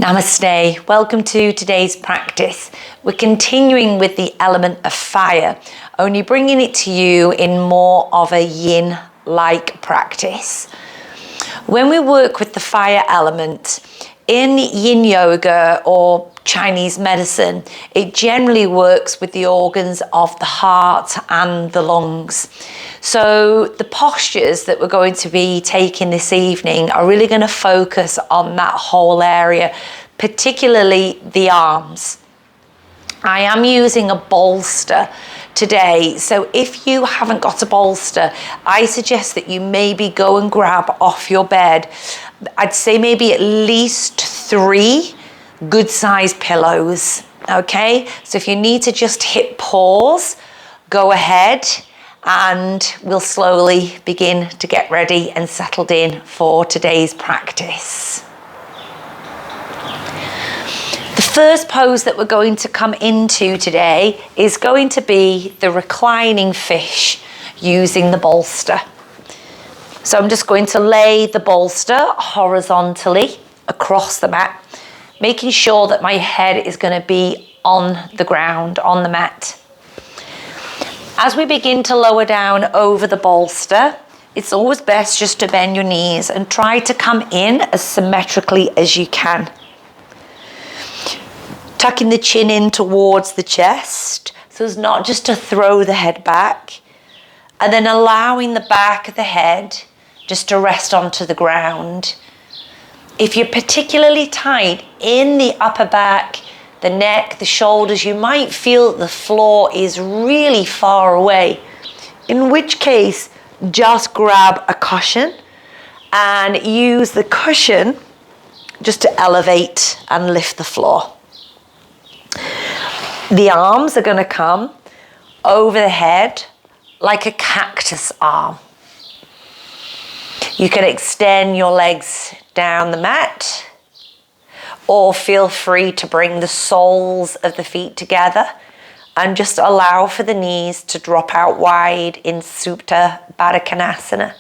Namaste. Welcome to today's practice. We're continuing with the element of fire, only bringing it to you in more of a yin-like practice. When we work with the fire element in Yin Yoga or Chinese medicine, it generally works with the organs of the heart and the lungs. So the postures that we're going to be taking this evening are really going to focus on that whole area, particularly the arms. I am using a bolster today, so if you haven't got a bolster, I suggest that you maybe go and grab off your bed. I'd say maybe at least 3 good sized pillows. Okay, so if you need to just hit pause, go ahead, and we'll slowly begin to get ready and settled in for today's practice. The first pose that we're going to come into today is going to be the reclining fish using the bolster. So I'm just going to lay the bolster horizontally across the mat, making sure that my head is going to be on the ground, on the mat. As we begin to lower down over the bolster, it's always best just to bend your knees and try to come in as symmetrically as you can. Tucking the chin in towards the chest, so as not just to throw the head back, and then allowing the back of the head just to rest onto the ground. If you're particularly tight in the upper back, the neck, the shoulders, you might feel the floor is really far away, in which case just grab a cushion and use the cushion just to elevate and lift the floor. The arms are going to come over the head like a cactus arm. You can extend your legs down the mat, or feel free to bring the soles of the feet together and just allow for the knees to drop out wide in Supta Baddha Konasana.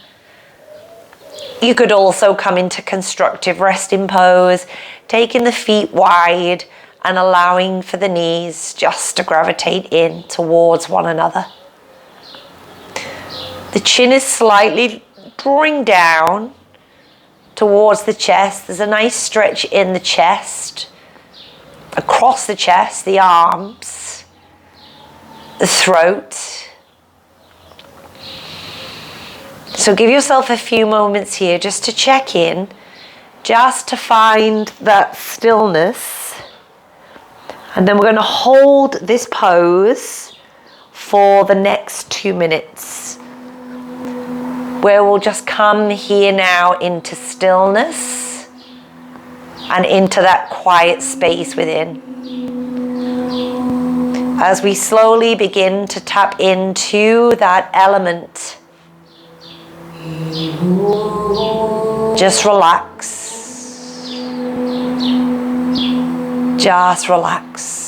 You could also come into constructive resting pose, taking the feet wide and allowing for the knees just to gravitate in towards one another. The chin is slightly drawing down towards the chest. There's a nice stretch in the chest, across the chest, the arms, the throat. So give yourself a few moments here just to check in, just to find that stillness. And then we're going to hold this pose for the next 2 minutes, where we'll just come here now into stillness and into that quiet space within. As we slowly begin to tap into that element, just relax. Just relax.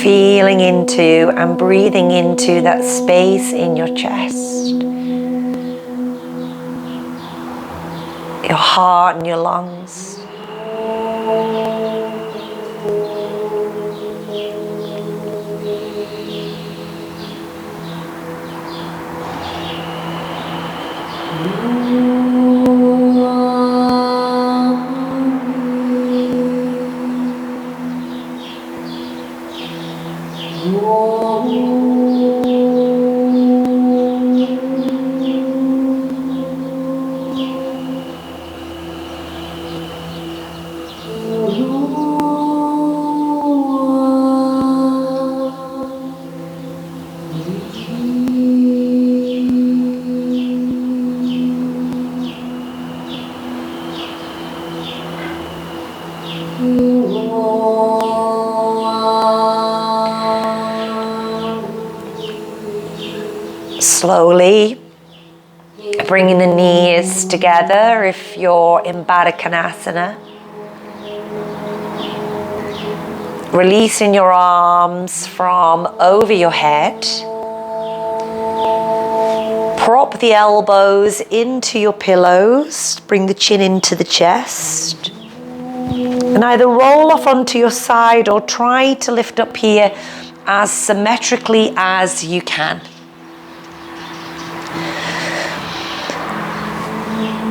Feeling into and breathing into that space in your chest, your heart and your lungs. Slowly bringing the knees together if you're in Baddha Konasana. Releasing your arms from over your head. Prop the elbows into your pillows. Bring the chin into the chest. And either roll off onto your side or try to lift up here as symmetrically as you can.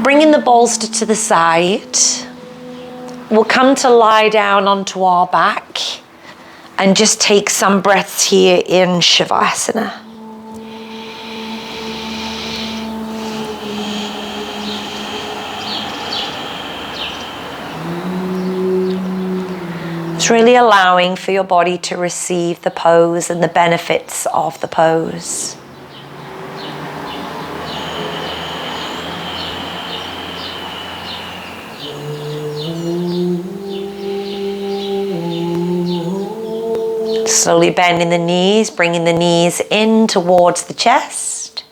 Bringing the bolster to the side, we'll come to lie down onto our back and just take some breaths here in Shavasana. It's really allowing for your body to receive the pose and the benefits of the pose. Slowly bending the knees, bringing the knees in towards the chest.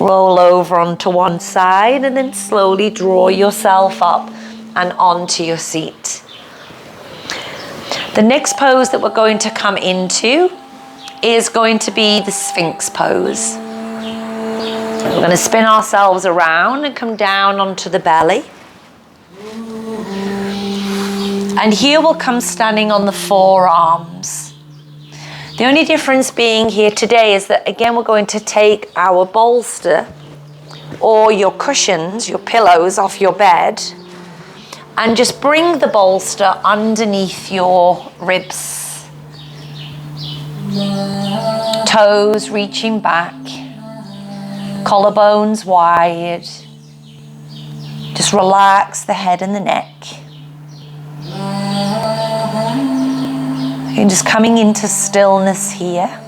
Roll over onto one side and then slowly draw yourself up and onto your seat. The next pose that we're going to come into is going to be the Sphinx pose. We're going to spin ourselves around and come down onto the belly. And here we'll come standing on the forearms. The only difference being here today is that, again, we're going to take our bolster or your cushions, your pillows off your bed, and just bring the bolster underneath your ribs. Toes reaching back, collarbones wide. Just relax the head and the neck. And just coming into stillness here.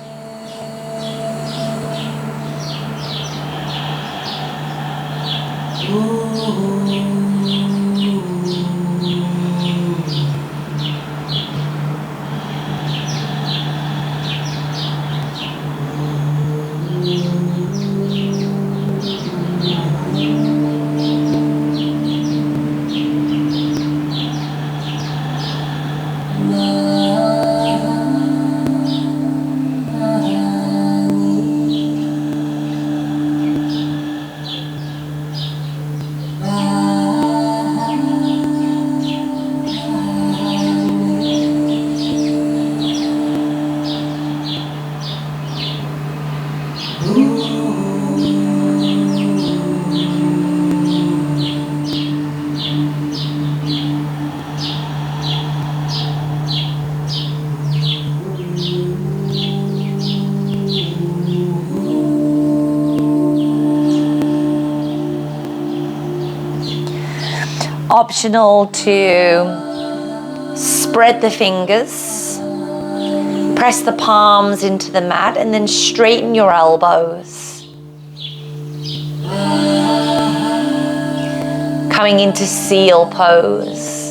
Optional to spread the fingers, press the palms into the mat, and then straighten your elbows. Coming into seal pose.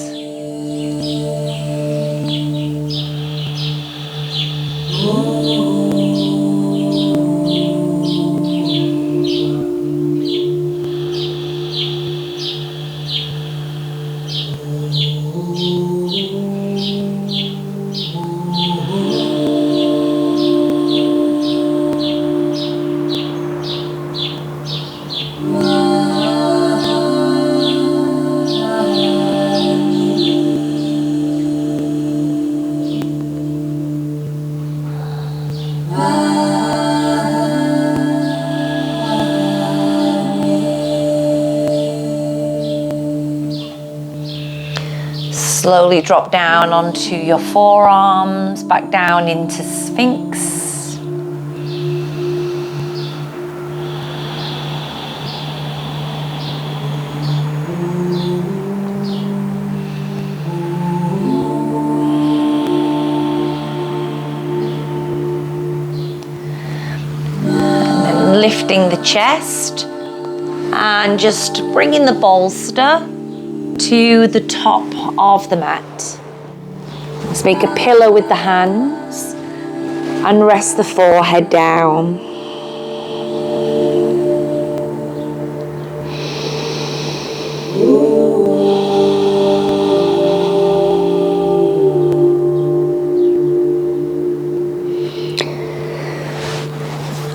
Slowly drop down onto your forearms, back down into Sphinx. Lifting the chest and just bringing the bolster to the top of the mat. Let's make a pillow with the hands and rest the forehead down.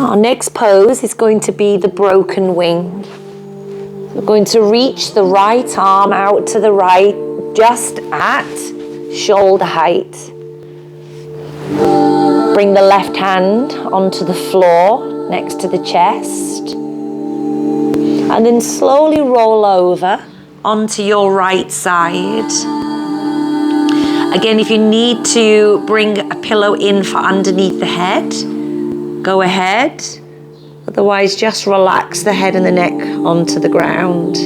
Our next pose is going to be the broken wing. We're going to reach the right arm out to the right, just at shoulder height. Bring the left hand onto the floor next to the chest. And then slowly roll over onto your right side. Again, if you need to bring a pillow in for underneath the head, go ahead. Otherwise, just relax the head and the neck onto the ground.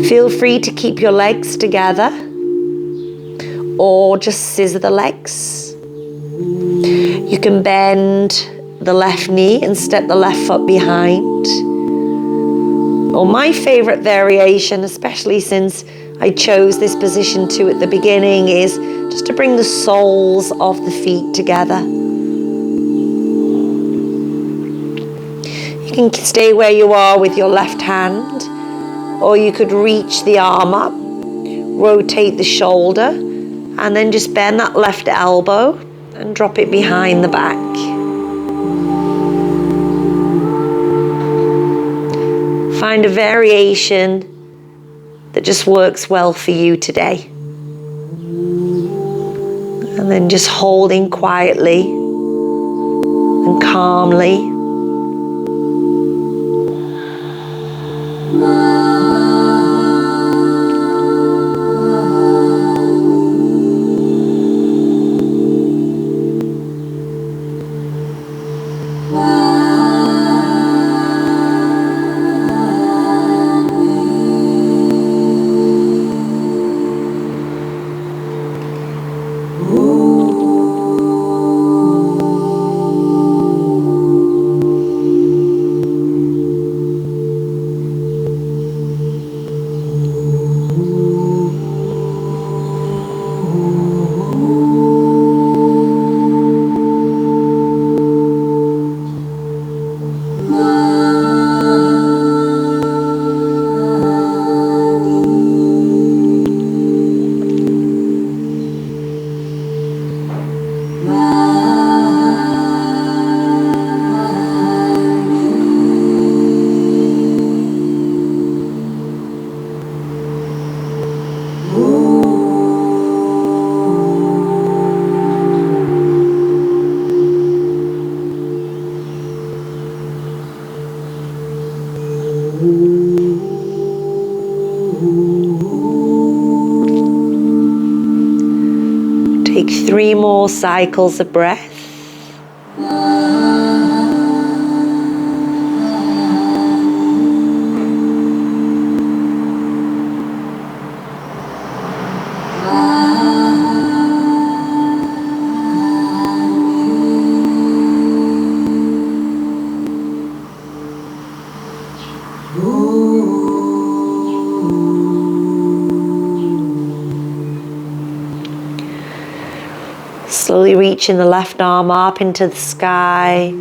Feel free to keep your legs together or just scissor the legs. You can bend the left knee and step the left foot behind. Or my favorite variation, especially since I chose this position too at the beginning, is just to bring the soles of the feet together. You can stay where you are with your left hand, or you could reach the arm up, rotate the shoulder, and then just bend that left elbow and drop it behind the back. Find a variation that just works well for you today. And then just holding quietly and calmly. Take 3 more cycles of breath. Slowly reaching the left arm up into the sky.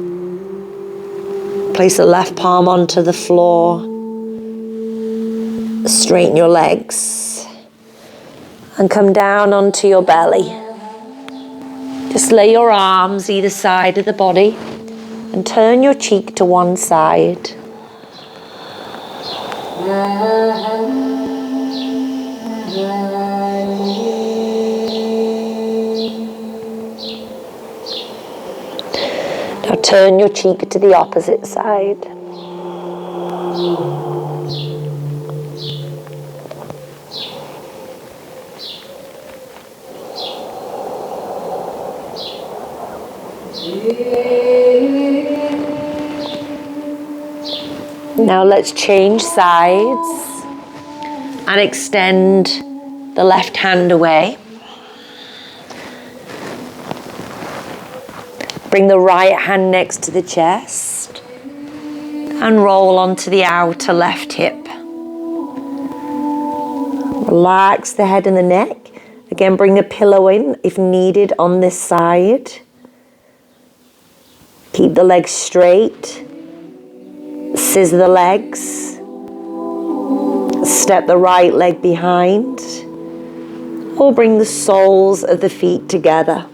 Place the left palm onto the floor. Straighten your legs. And come down onto your belly. Just lay your arms either side of the body and turn your cheek to one side. Now turn your cheek to the opposite side. Now let's change sides and extend the left hand away. Bring the right hand next to the chest and roll onto the outer left hip. Relax the head and the neck. Again, bring a pillow in if needed on this side. Keep the legs straight. Scissor the legs. Step the right leg behind. Or bring the soles of the feet together.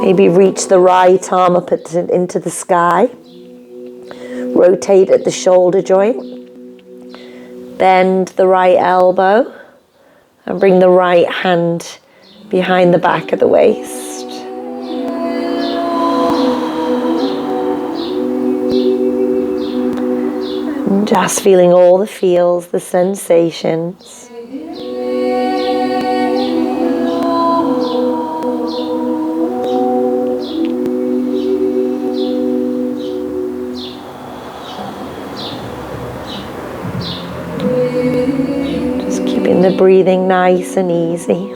Maybe reach the right arm up into the sky. Rotate at the shoulder joint. Bend the right elbow and bring the right hand behind the back of the waist. And just feeling all the feels, the sensations. The breathing nice and easy.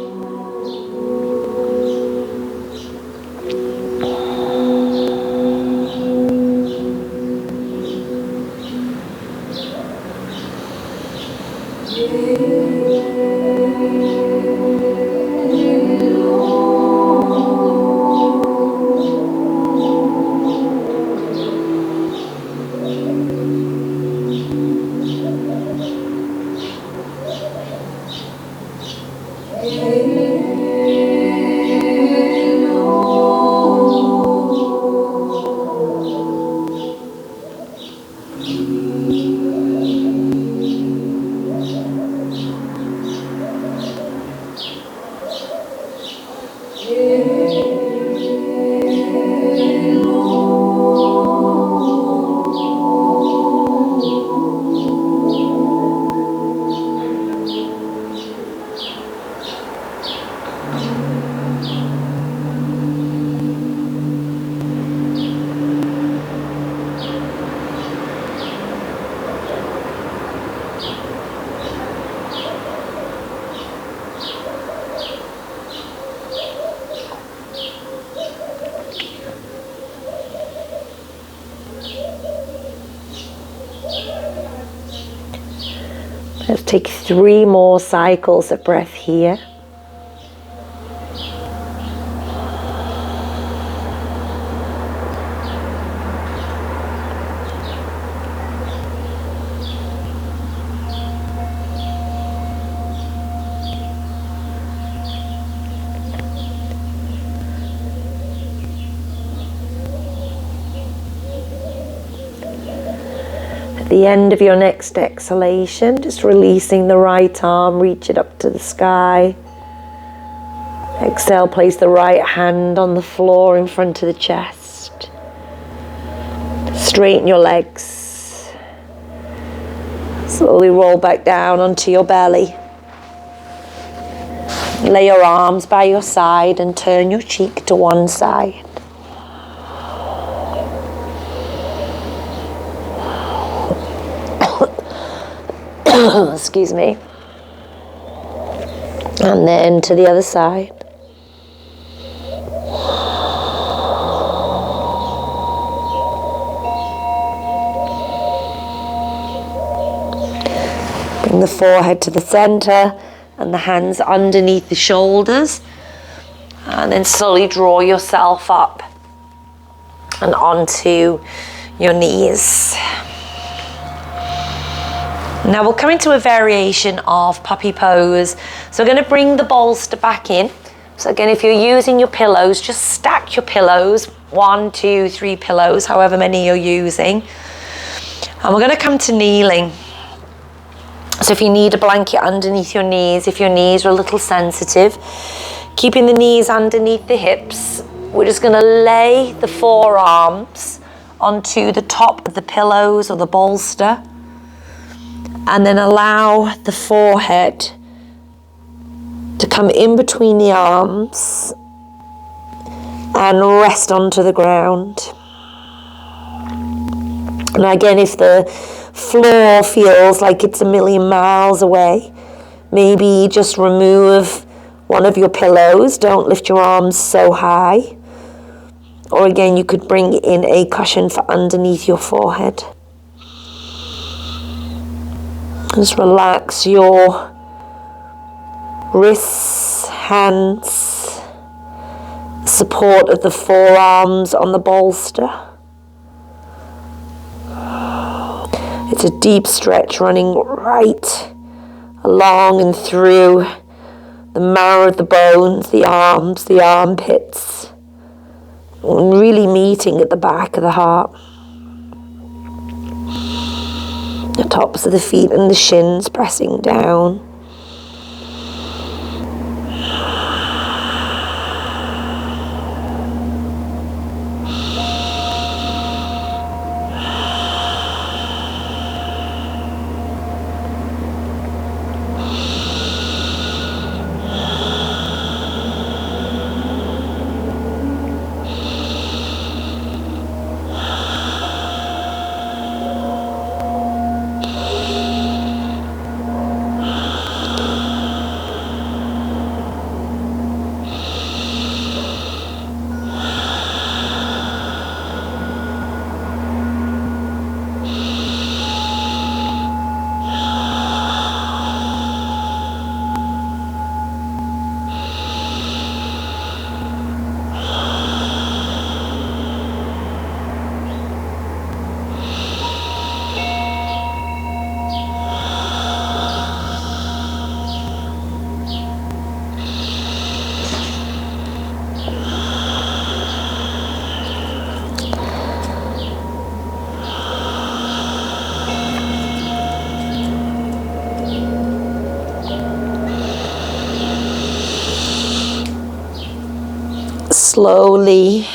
Let's take 3 more cycles of breath here. At the end of your next exhalation, just releasing the right arm, reach it up to the sky. Exhale, place the right hand on the floor in front of the chest. Straighten your legs. Slowly roll back down onto your belly. Lay your arms by your side and turn your cheek to one side. Excuse me. And then to the other side. Bring the forehead to the center and the hands underneath the shoulders. And then slowly draw yourself up and onto your knees. Now we'll come into a variation of puppy pose. So we're going to bring the bolster back in. So again, if you're using your pillows, just stack your pillows, 1, 2, 3 pillows, however many you're using. And we're going to come to kneeling. So if you need a blanket underneath your knees, if your knees are a little sensitive, keeping the knees underneath the hips, we're just going to lay the forearms onto the top of the pillows or the bolster. And then allow the forehead to come in between the arms and rest onto the ground. And again, if the floor feels like it's a million miles away, maybe just remove one of your pillows. Don't lift your arms so high. Or again, you could bring in a cushion for underneath your forehead. Just relax your wrists, hands, support of the forearms on the bolster. It's a deep stretch running right along and through the marrow of the bones, the arms, the armpits, and really meeting at the back of the heart. The tops of the feet and the shins pressing down. Slowly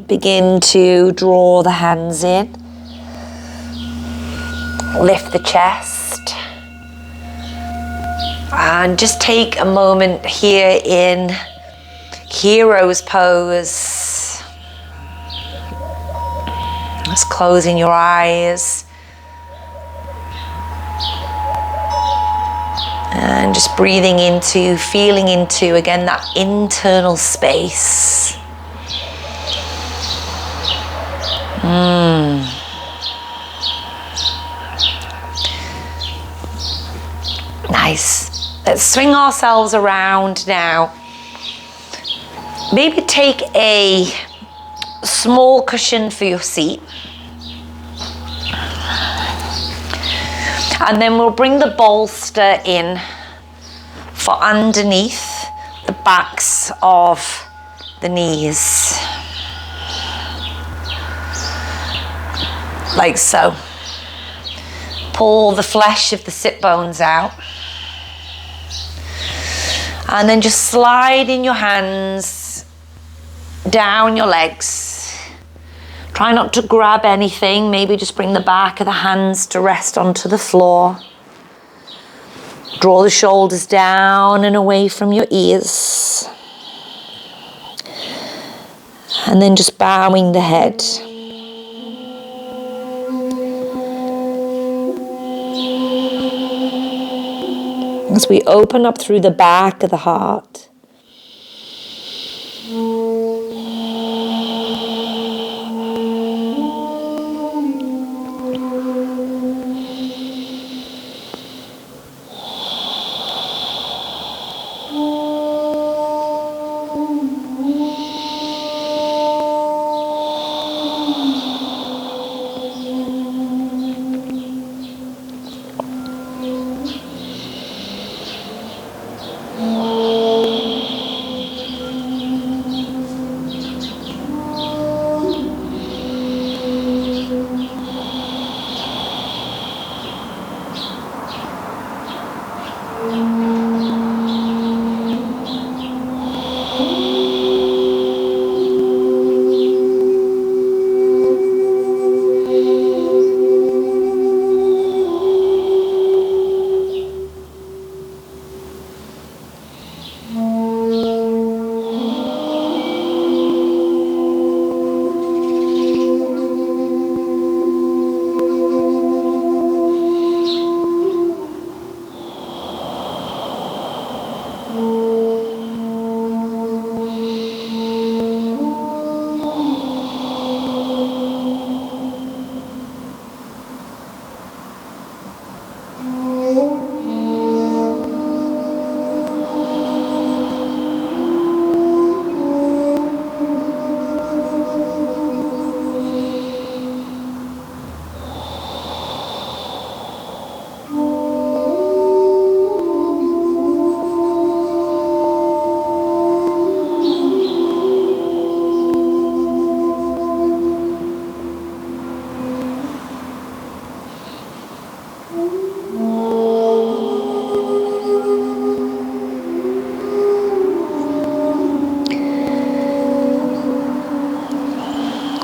begin to draw the hands in. Lift the chest. And just take a moment here in hero's pose. Just closing your eyes. And just breathing into, feeling into, again, that internal space. Nice. Let's swing ourselves around now. Maybe take a small cushion for your seat. And then we'll bring the bolster in for underneath the backs of the knees. Like so. Pull the flesh of the sit bones out. And then just slide in your hands down your legs. Try not to grab anything, maybe just bring the back of the hands to rest onto the floor. Draw the shoulders down and away from your ears. And then just bowing the head. As we open up through the back of the heart.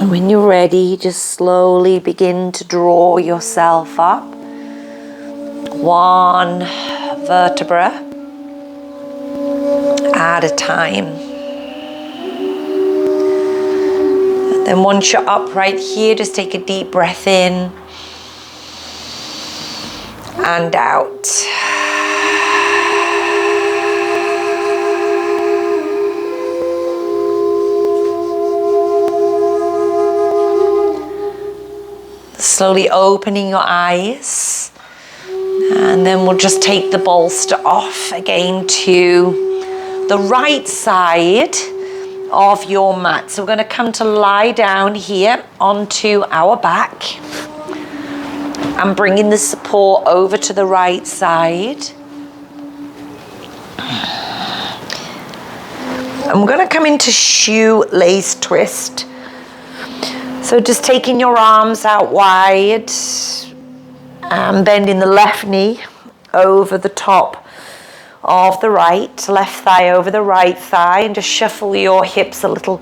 When you're ready, just slowly begin to draw yourself up. One vertebra at a time. And then once you're up right here, just take a deep breath in and out. Slowly opening your eyes, and then we'll just take the bolster off again to the right side of your mat. So we're going to come to lie down here onto our back and bringing the support over to the right side. And we're going to come into shoelace twist. So just taking your arms out wide and bending the left knee over the top of the right, left thigh over the right thigh, and just shuffle your hips a little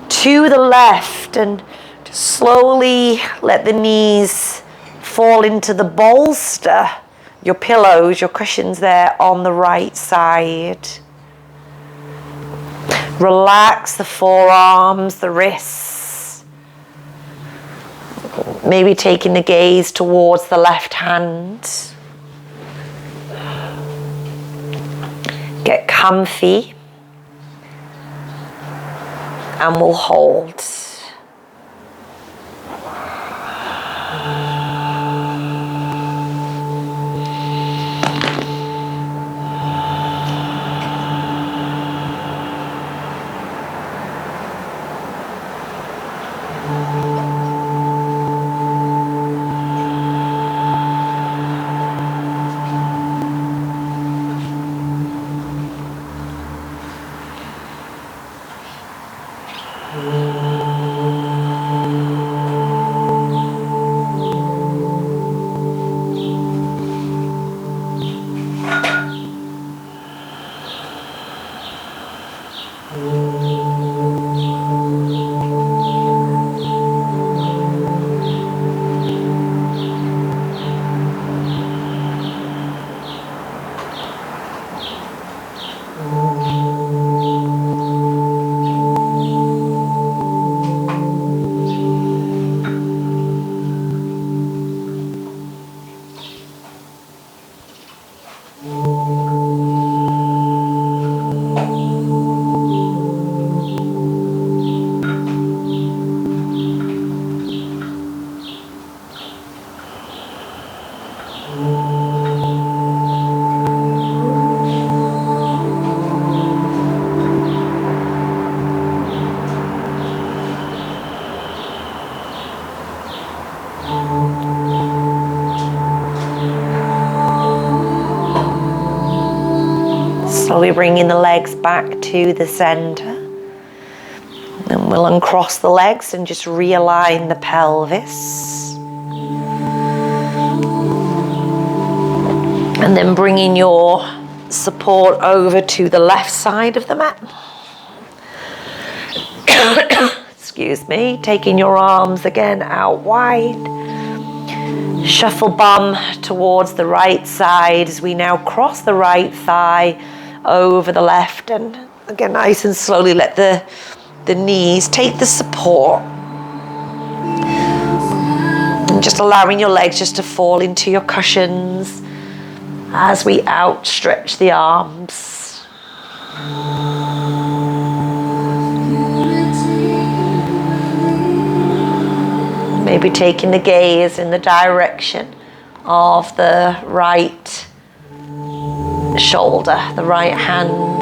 to the left and just slowly let the knees fall into the bolster, your pillows, your cushions there on the right side. Relax the forearms, the wrists. Maybe taking the gaze towards the left hand. Get comfy. And we'll hold. Slowly bringing the legs back to the center. Then we'll uncross the legs and just realign the pelvis. And then bringing your support over to the left side of the mat. Excuse me. Taking your arms again out wide. Shuffle bum towards the right side as we now cross the right thigh over the left, and again nice and slowly let the knees take the support, and just allowing your legs just to fall into your cushions as we outstretch the arms. Maybe taking the gaze in the direction of the right shoulder, the right hand.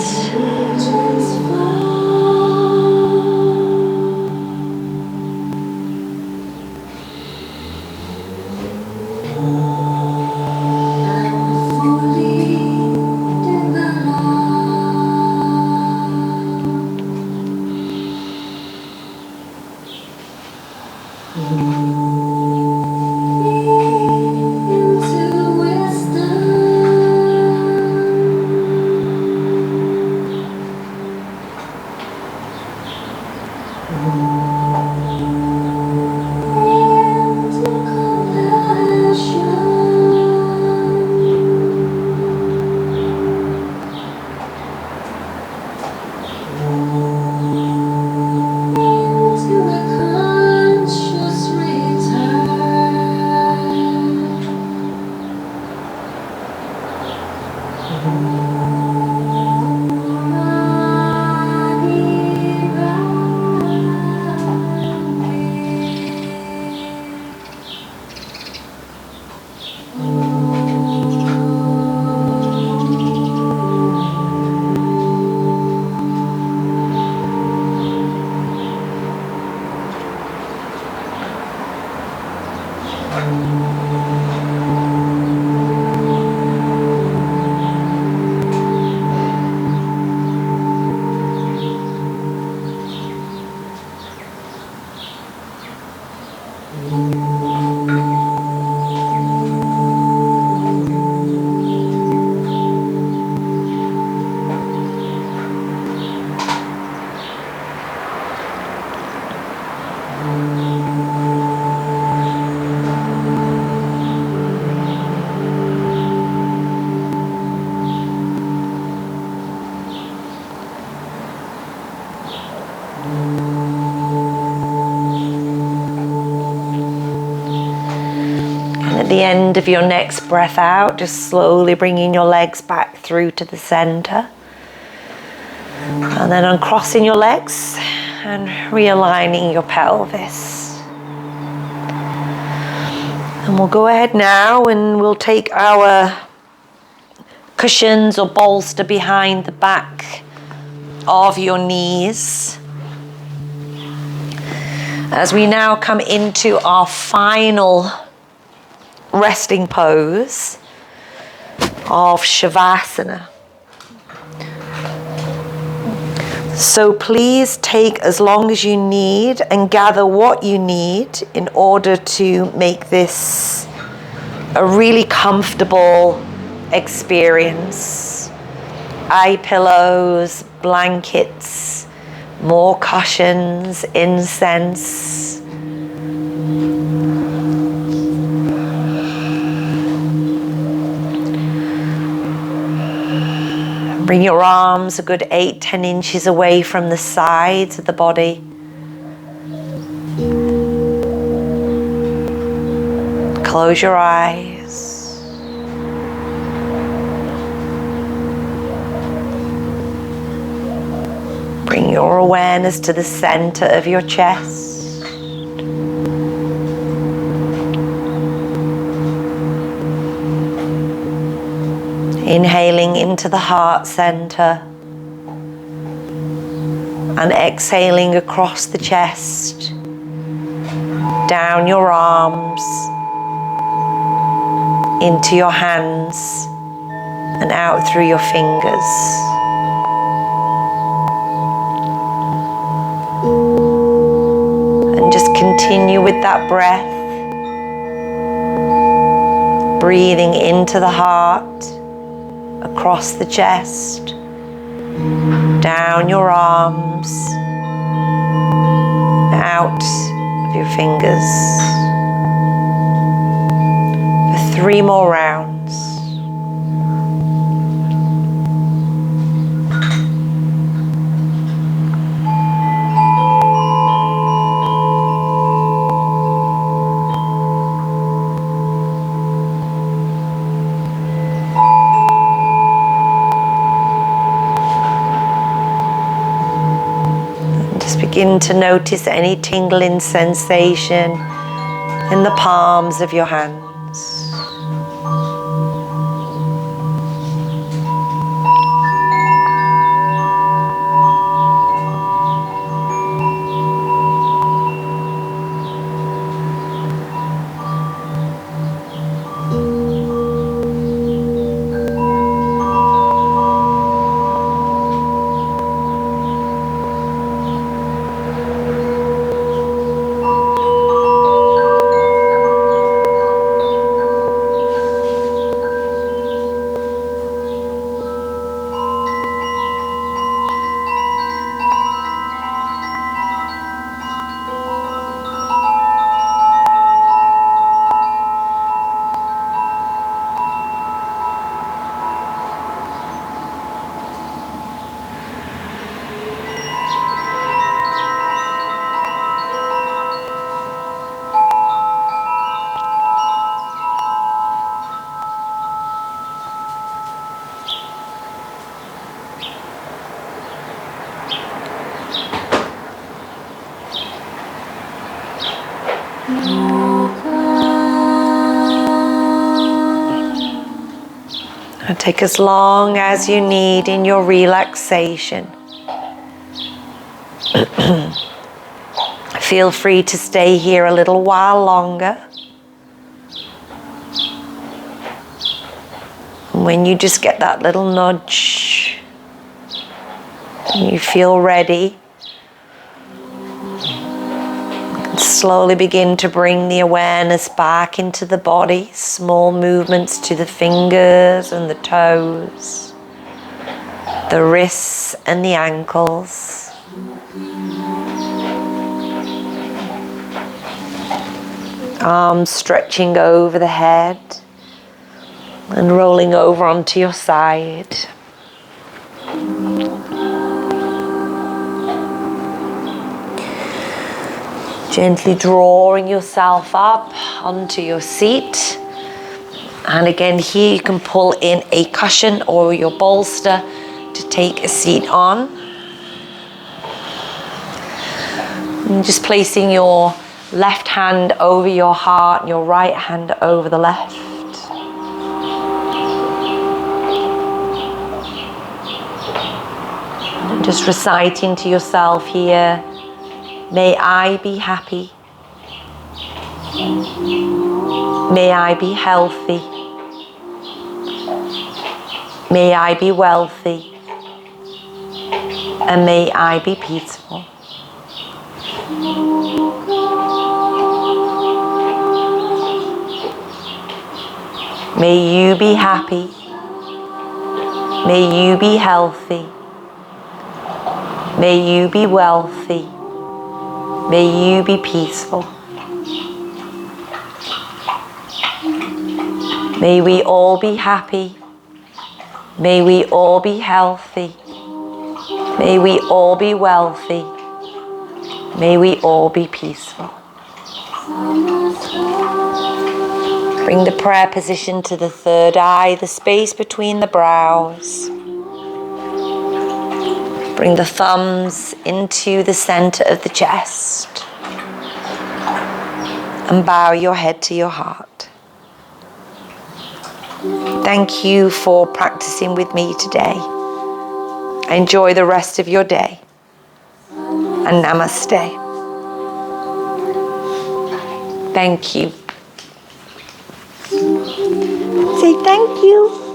And at the end of your next breath out, just slowly bringing your legs back through to the center. And then uncrossing your legs and realigning your pelvis. And we'll go ahead now and we'll take our cushions or bolster behind the back of your knees. As we now come into our final resting pose of Shavasana. So please take as long as you need and gather what you need in order to make this a really comfortable experience. Eye pillows, blankets, more cushions, incense. Bring your arms a good 8-10 inches away from the sides of the body. Close your eyes. Bring your awareness to the center of your chest. Inhaling into the heart center and exhaling across the chest, down your arms, into your hands and out through your fingers. And just continue with that breath, breathing into the heart, across the chest, down your arms, out of your fingers. For 3 more rounds. Begin to notice any tingling sensation in the palms of your hands. And take as long as you need in your relaxation. Feel free to stay here a little while longer. And when you just get that little nudge and you feel ready, slowly begin to bring the awareness back into the body. Small movements to the fingers and the toes, the wrists and the ankles. Arms stretching over the head and rolling over onto your side. Gently drawing yourself up onto your seat. And again, here you can pull in a cushion or your bolster to take a seat on. And just placing your left hand over your heart and your right hand over the left. And just reciting to yourself here, may I be happy. May I be healthy. May I be wealthy. And may I be peaceful. May you be happy. May you be healthy. May you be wealthy. May you be peaceful. May we all be happy. May we all be healthy. May we all be wealthy. May we all be peaceful. Bring the prayer position to the third eye, the space between the brows. Bring the thumbs into the center of the chest. And bow your head to your heart. Thank you for practicing with me today. Enjoy the rest of your day. And namaste. Thank you. Say thank you.